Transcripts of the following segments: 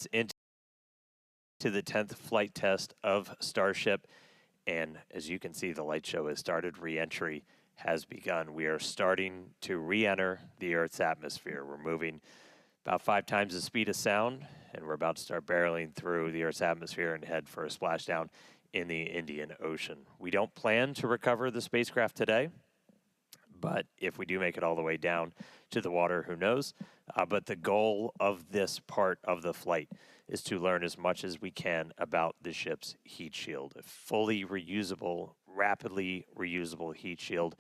into the 10th flight test of Starship. And as you can see, the light show has started. Re-entry has begun. We are starting to re-enter the Earth's atmosphere. We're moving about 5 times the speed of sound, and we're about to start barreling through the Earth's atmosphere and head for a splashdown in the Indian Ocean. We don't plan to recover the spacecraft today, but if we do make it all the way down to the water, who knows? But the goal of this part of the flight is to learn as much as we can about the ship's heat shield. A fully reusable, rapidly reusable heat shield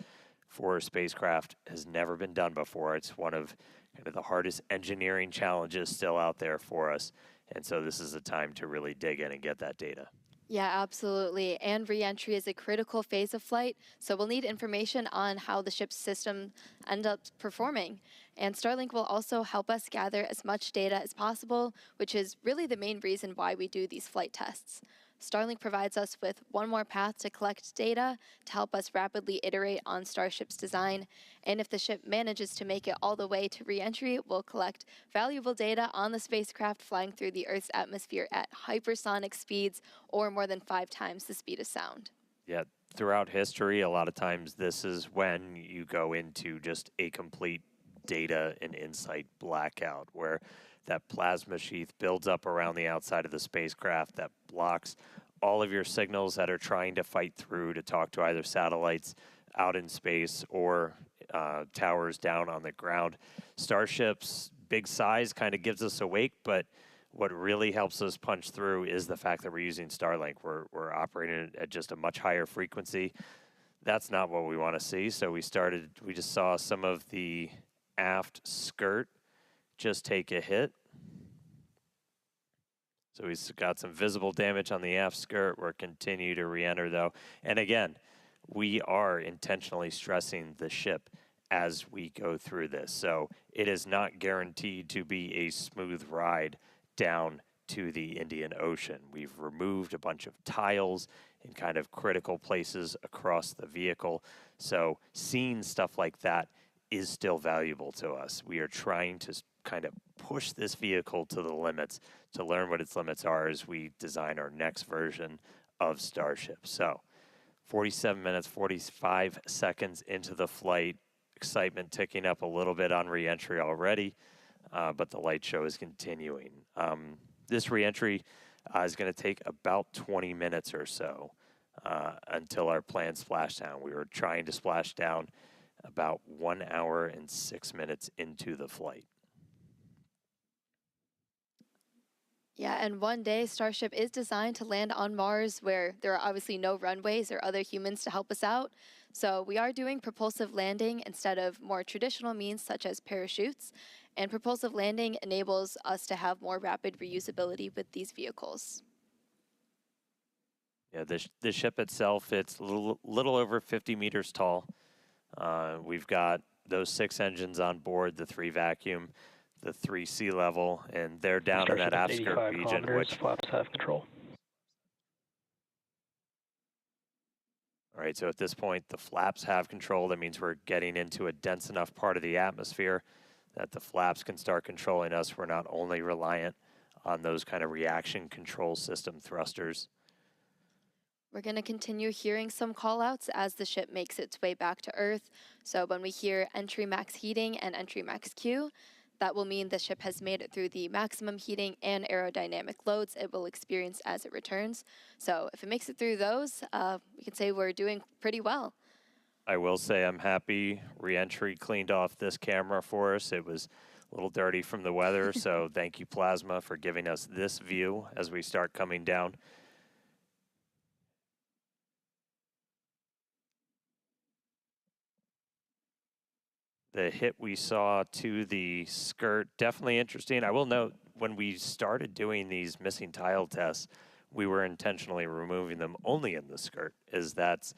for a spacecraft has never been done before. It's one of kind of the hardest engineering challenges still out there for us. And so this is the time to really dig in and get that data. Yeah, absolutely. And re-entry is a critical phase of flight, so we'll need information on how the ship's system ends up performing. And Starlink will also help us gather as much data as possible, which is really the main reason why we do these flight tests. Starlink provides us with one more path to collect data to help us rapidly iterate on Starship's design. And if the ship manages to make it all the way to re-entry, we'll collect valuable data on the spacecraft flying through the Earth's atmosphere at hypersonic speeds or more than 5 times the speed of sound. Yeah, throughout history, a lot of times this is when you go into just a complete data and insight blackout, where that plasma sheath builds up around the outside of the spacecraft that blocks all of your signals that are trying to fight through to talk to either satellites out in space or towers down on the ground. Starship's big size kind of gives us a wake, but what really helps us punch through is the fact that we're using Starlink. We're operating at just a much higher frequency. That's not what we want to see. So we just saw some of the aft skirt just take a hit. So we've got some visible damage on the aft skirt. We're continue to re-enter though. And again, we are intentionally stressing the ship as we go through this. So it is not guaranteed to be a smooth ride down to the Indian Ocean. We've removed a bunch of tiles in kind of critical places across the vehicle. So seeing stuff like that is still valuable to us. We are trying to kind of push this vehicle to the limits to learn what its limits are as we design our next version of Starship. So 47 minutes, 45 seconds into the flight, excitement ticking up a little bit on re-entry already, but the light show is continuing. This re-entry is going to take about 20 minutes or so until our planned splashdown. We were trying to splash down about 1 hour and 6 minutes into the flight. Yeah, and one day Starship is designed to land on Mars, where there are obviously no runways or other humans to help us out. So we are doing propulsive landing instead of more traditional means such as parachutes. And propulsive landing enables us to have more rapid reusability with these vehicles. Yeah, the ship itself, it's a little over 50 meters tall. We've got those 6 engines on board, the 3 vacuum, the 3 sea level, and they're down in that aft skirt region, which flaps have control. All right, so at this point, the flaps have control. That means we're getting into a dense enough part of the atmosphere that the flaps can start controlling us. We're not only reliant on those kind of reaction control system thrusters. We're going to continue hearing some callouts as the ship makes its way back to Earth. So when we hear entry max heating and entry max Q, that will mean the ship has made it through the maximum heating and aerodynamic loads it will experience as it returns. So if it makes it through those, we can say we're doing pretty well. I will say I'm happy re-entry cleaned off this camera for us. It was a little dirty from the weather, so thank you, Plasma, for giving us this view as we start coming down. The hit we saw to the skirt, definitely interesting. I will note, when we started doing these missing tile tests, we were intentionally removing them only in the skirt, as that's,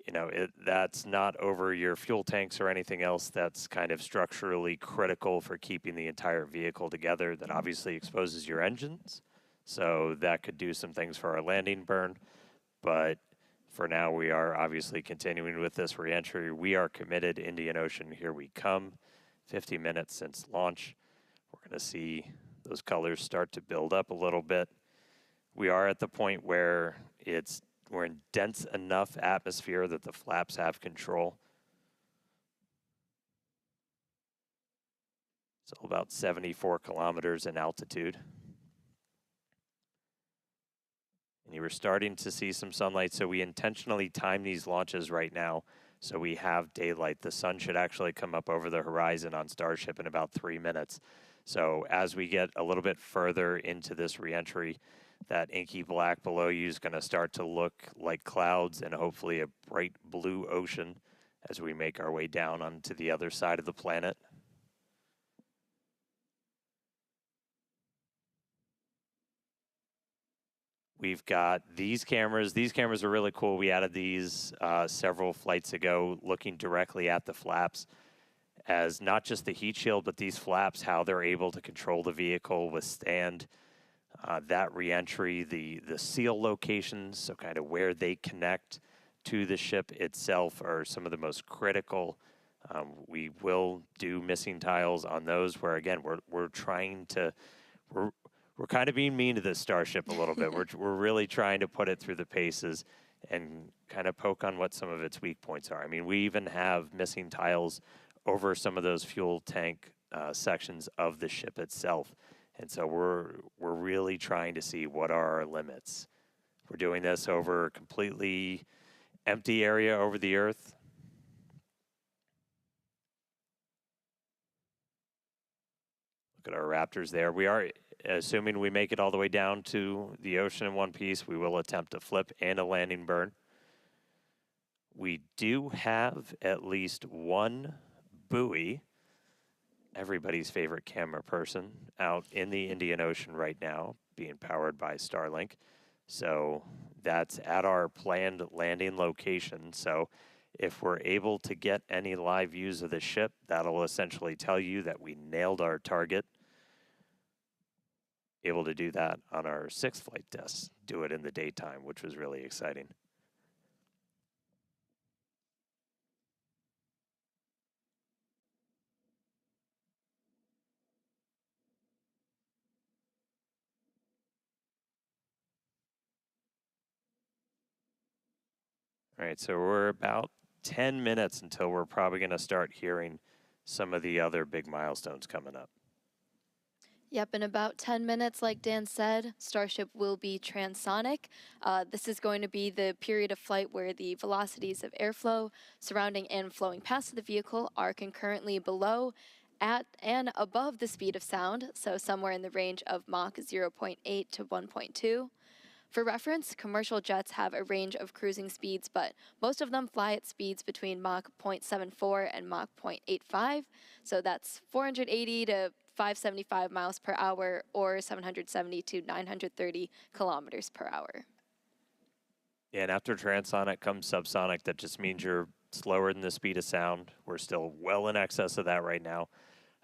you know, that's not over your fuel tanks or anything else that's kind of structurally critical for keeping the entire vehicle together. That obviously exposes your engines, so that could do some things for our landing burn, but for now, we are obviously continuing with this re-entry. We are committed. Indian Ocean, here we come. 50 minutes since launch. We're going to see those colors start to build up a little bit. We are at the point where we're in dense enough atmosphere that the flaps have control. So about 74 kilometers in altitude. And you were starting to see some sunlight, so we intentionally time these launches right now so we have daylight. The sun should actually come up over the horizon on Starship in about 3 minutes. So as we get a little bit further into this reentry, that inky black below you is going to start to look like clouds and hopefully a bright blue ocean as we make our way down onto the other side of the planet. We've got these cameras. These cameras are really cool. We added these several flights ago, looking directly at the flaps as not just the heat shield, but these flaps, how they're able to control the vehicle, withstand that reentry, the seal locations, so kind of where they connect to the ship itself are some of the most critical. We will do missing tiles on those where, again, we're trying to, we're kind of being mean to this Starship a little bit. We're really trying to put it through the paces and kind of poke on what some of its weak points are. I mean, we even have missing tiles over some of those fuel tank sections of the ship itself. And so we're really trying to see what are our limits. We're doing this over a completely empty area over the Earth. Look at our Raptors there. We are, assuming we make it all the way down to the ocean in one piece, we will attempt a flip and a landing burn. We do have at least one buoy, everybody's favorite camera person, out in the Indian Ocean right now, being powered by Starlink. So that's at our planned landing location. So if we're able to get any live views of the ship, that'll essentially tell you that we nailed our target. Able to do that on our 6th flight test, do it in the daytime, which was really exciting. All right, so we're about 10 minutes until we're probably going to start hearing some of the other big milestones coming up. Yep, in about 10 minutes, like Dan said, Starship will be transonic. This is going to be the period of flight where the velocities of airflow surrounding and flowing past the vehicle are concurrently below, at, and above the speed of sound, so somewhere in the range of Mach 0.8 to 1.2. For reference, commercial jets have a range of cruising speeds, but most of them fly at speeds between Mach 0.74 and Mach 0.85, so that's 480 to 575 miles per hour or 770 to 930 kilometers per hour. And after transonic comes subsonic. That just means you're slower than the speed of sound. We're still well in excess of that right now.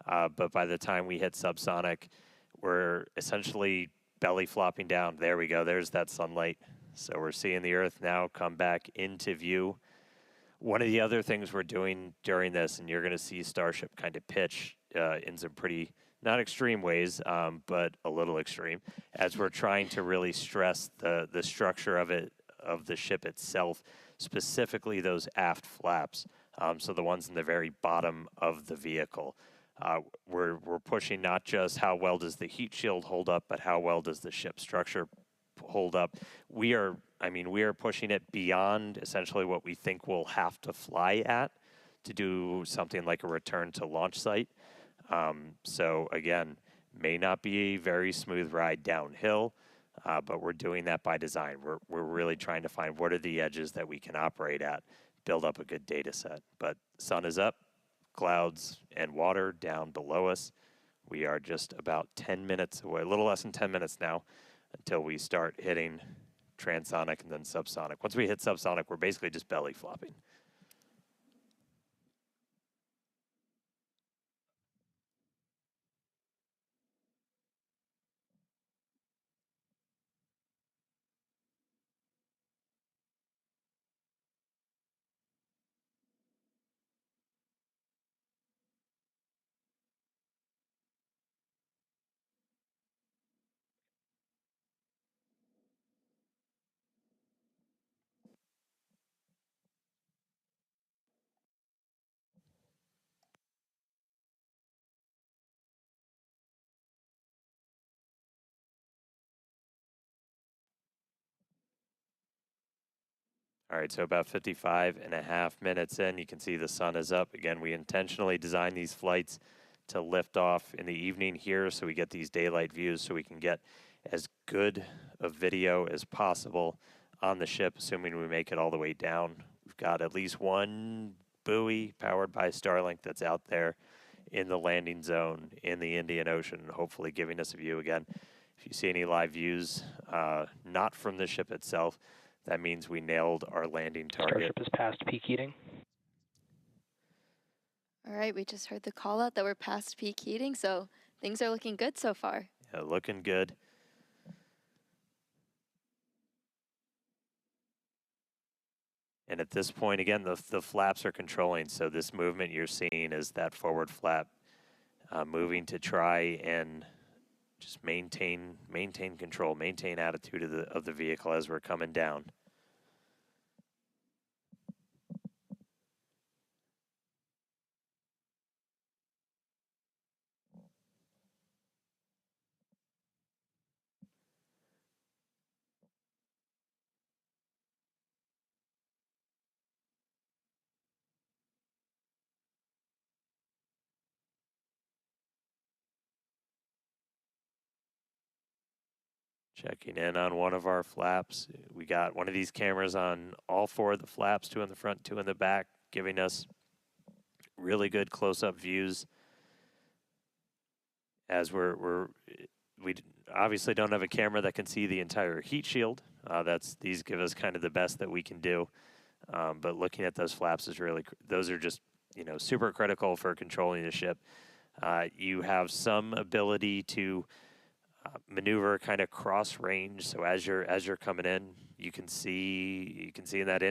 But by the time we hit subsonic, we're essentially belly flopping down. There we go. There's that sunlight. So we're seeing the Earth now come back into view. One of the other things we're doing during this, and you're going to see Starship kind of pitch in some pretty, not extreme ways, but a little extreme, as we're trying to really stress the structure of it, of the ship itself, specifically those aft flaps. So the ones in the very bottom of the vehicle. We're pushing not just how well does the heat shield hold up, but how well does the ship structure hold up. We are pushing it beyond essentially what we think we'll have to fly at to do something like a return to launch site. So again, may not be a very smooth ride downhill, but we're doing that by design. We're really trying to find what are the edges that we can operate at, build up a good data set. But sun is up, clouds and water down below us. We are just about 10 minutes away, a little less than 10 minutes now, until we start hitting transonic and then subsonic. Once we hit subsonic, we're basically just belly flopping. All right, so about 55.5 minutes in, you can see the sun is up. Again, we intentionally designed these flights to lift off in the evening here so we get these daylight views so we can get as good a video as possible on the ship, assuming we make it all the way down. We've got at least one buoy powered by Starlink that's out there in the landing zone in the Indian Ocean, hopefully giving us a view again. If you see any live views, not from the ship itself, that means we nailed our landing target. Starship is past peak heating. All right, we just heard the call out that we're past peak heating, so things are looking good so far. Yeah, looking good. And at this point, again, the flaps are controlling, so this movement you're seeing is that forward flap moving to try and just maintain control, maintain attitude of the vehicle as we're coming down. Checking in on one of our flaps. We got one of these cameras on all four of the flaps, two in the front, two in the back, giving us really good close-up views. As we obviously don't have a camera that can see the entire heat shield. These give us kind of the best that we can do. But looking at those flaps is really, those are just, super critical for controlling the ship. You have some ability to maneuver kind of cross range. So as you're coming in, you can see in that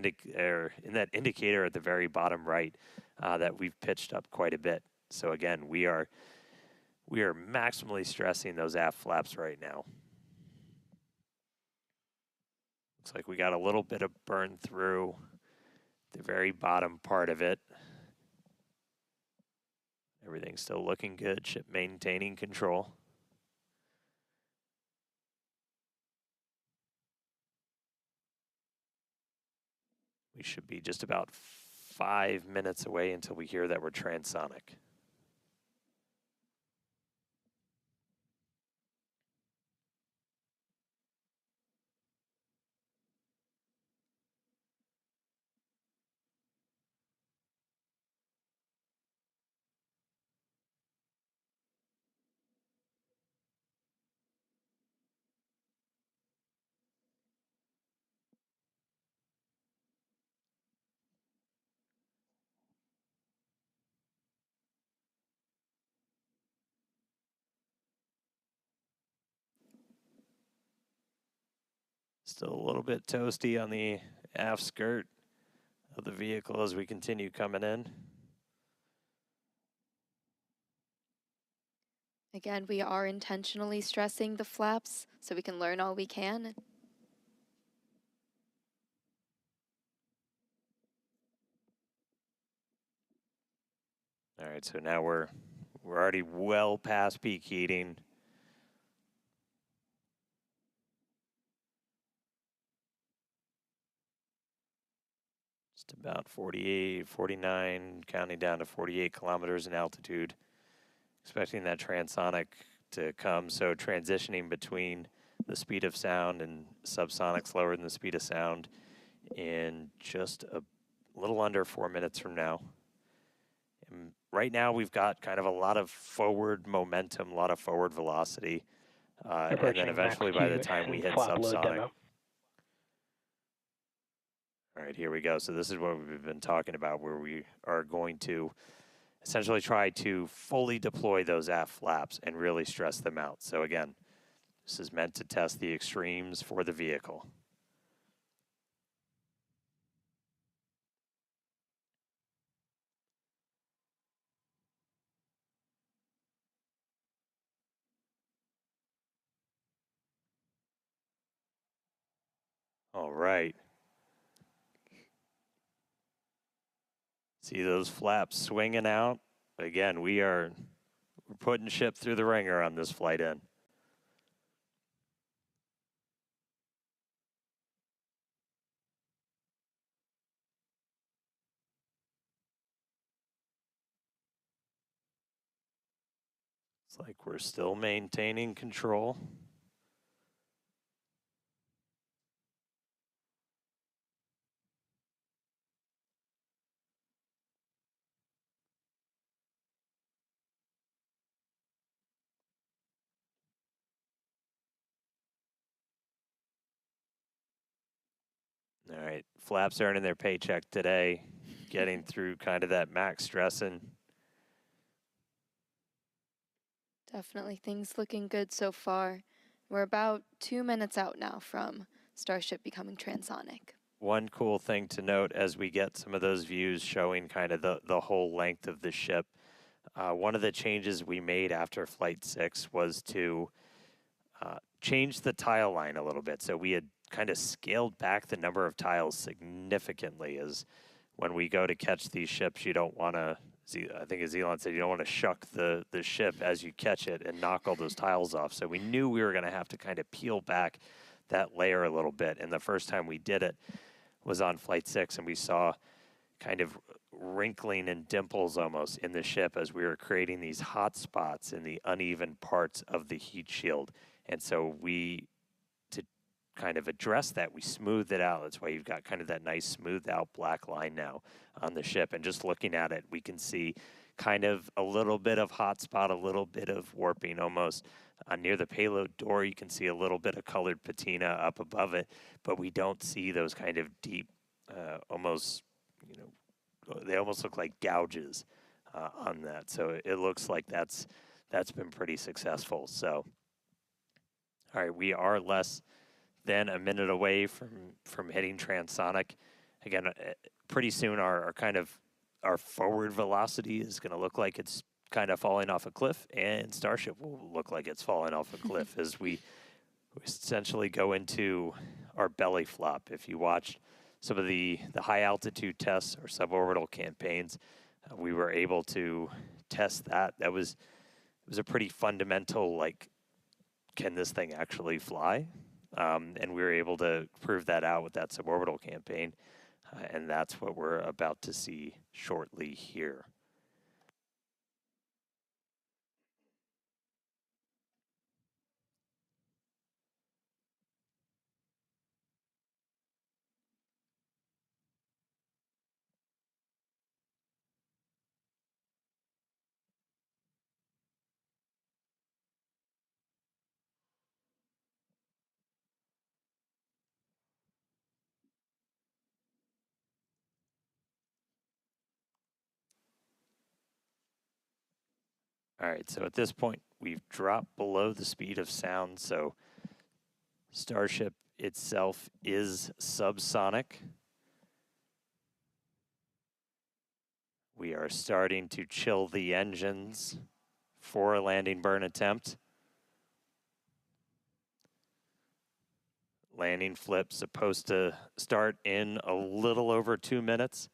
indicator at the very bottom right that we've pitched up quite a bit. So again, we are maximally stressing those aft flaps right now. Looks like we got a little bit of burn through the very bottom part of it. Everything's still looking good. Ship maintaining control. We should be just about 5 minutes away until we hear that we're transonic. Still a little bit toasty on the aft skirt of the vehicle as we continue coming in. Again, we are intentionally stressing the flaps so we can learn all we can. All right, so now we're already well past peak heating. Just about 48, 49, counting down to 48 kilometers in altitude. Expecting that transonic to come, so transitioning between the speed of sound and subsonic slower than the speed of sound in just a little under 4 minutes from now. And right now we've got kind of a lot of forward momentum, a lot of forward velocity, and then eventually by the time we hit subsonic. All right, here we go. So this is what we've been talking about, where we are going to essentially try to fully deploy those aft flaps and really stress them out. So again, this is meant to test the extremes for the vehicle. All right. See those flaps swinging out? Again, we're putting ship through the ringer on this flight in. It's like we're still maintaining control. All right, flaps earning their paycheck today, getting through kind of that max stressing. Definitely things looking good so far. We're about 2 minutes out now from Starship becoming transonic. One cool thing to note as we get some of those views showing kind of the whole length of the ship, one of the changes we made after Flight 6 was to change the tile line a little bit. So we had kind of scaled back the number of tiles significantly, as when we go to catch these ships, you don't want to, I think as Elon said, you don't want to shuck the ship as you catch it and knock all those tiles off. So we knew we were going to have to kind of peel back that layer a little bit. And the first time we did it was on Flight 6, and we saw kind of wrinkling and dimples almost in the ship as we were creating these hot spots in the uneven parts of the heat shield. And so we, to kind of address that, we smoothed it out. That's why you've got kind of that nice smoothed out black line now on the ship. And just looking at it, we can see kind of a little bit of hot spot, a little bit of warping almost. Near the payload door, you can see a little bit of colored patina up above it, but we don't see those kind of deep, almost, they almost look like gouges on that. So it looks like that's been pretty successful. So, all right, we are less than a minute away from hitting transonic. Again, pretty soon our kind of our forward velocity is going to look like it's kind of falling off a cliff, and Starship will look like it's falling off a cliff as we essentially go into our belly flop. If you watched some of the high altitude tests or suborbital campaigns, we were able to test that. It was a pretty fundamental, like, can this thing actually fly? And we were able to prove that out with that suborbital campaign. And that's what we're about to see shortly here. All right, so at this point, we've dropped below the speed of sound, so Starship itself is subsonic. We are starting to chill the engines for a landing burn attempt. Landing flip supposed to start in a little over 2 minutes.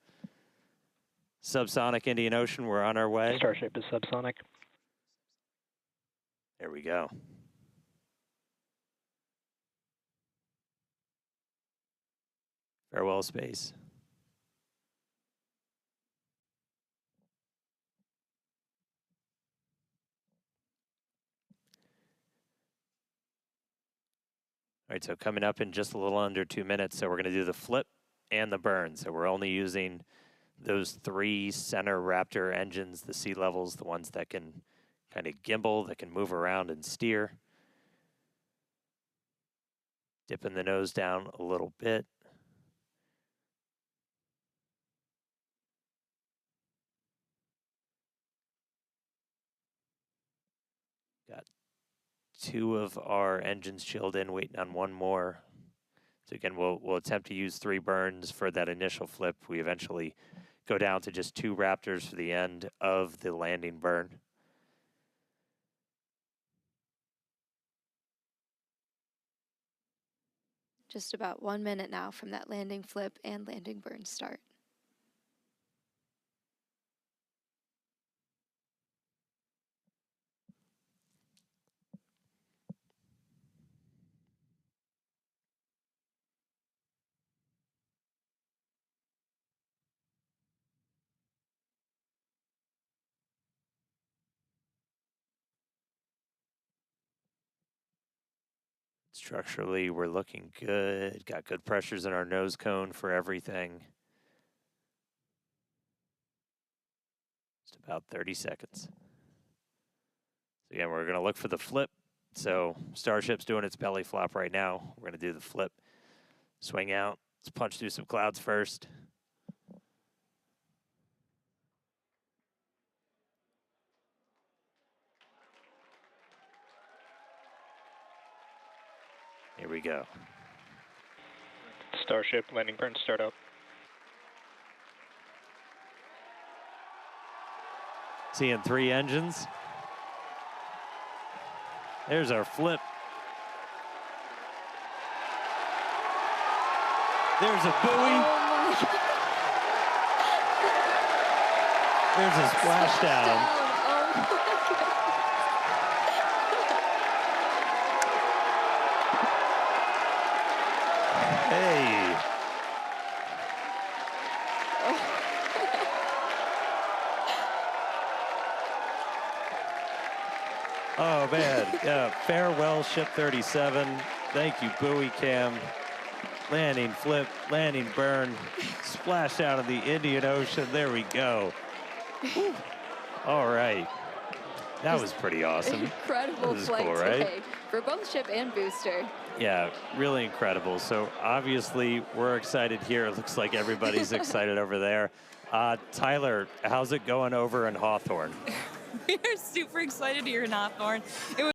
Subsonic Indian Ocean, we're on our way. Starship is subsonic. There we go. Farewell, space. All right, so coming up in just a little under 2 minutes, so we're going to do the flip and the burn. So we're only using those 3 center Raptor engines, the sea levels, the ones that can kind of gimbal, that can move around and steer. Dipping the nose down a little bit. Got 2 of our engines chilled in, waiting on 1 more. So again, we'll attempt to use 3 burns for that initial flip. We eventually go down to just 2 Raptors for the end of the landing burn. Just about 1 minute now from that landing flip and landing burn start. Structurally, we're looking good. Got good pressures in our nose cone for everything. Just about 30 seconds. So again, we're going to look for the flip. So Starship's doing its belly flop right now. We're going to do the flip. Swing out. Let's punch through some clouds first. Here we go. Starship, landing burn, start up. Seeing 3 engines. There's our flip. There's a buoy. Oh my God. There's a splashdown. Oh my God. Hey. Oh man, yeah, farewell ship 37. Thank you, buoy cam. Landing flip, landing burn, splash out of the Indian Ocean. There we go. Whew. All right. That was pretty awesome. Incredible This is flight cool, right? today for both ship and booster. Yeah, really incredible. So obviously we're excited here. It looks like everybody's excited over there. Tyler, how's it going over in Hawthorne? We are super excited here in Hawthorne. It was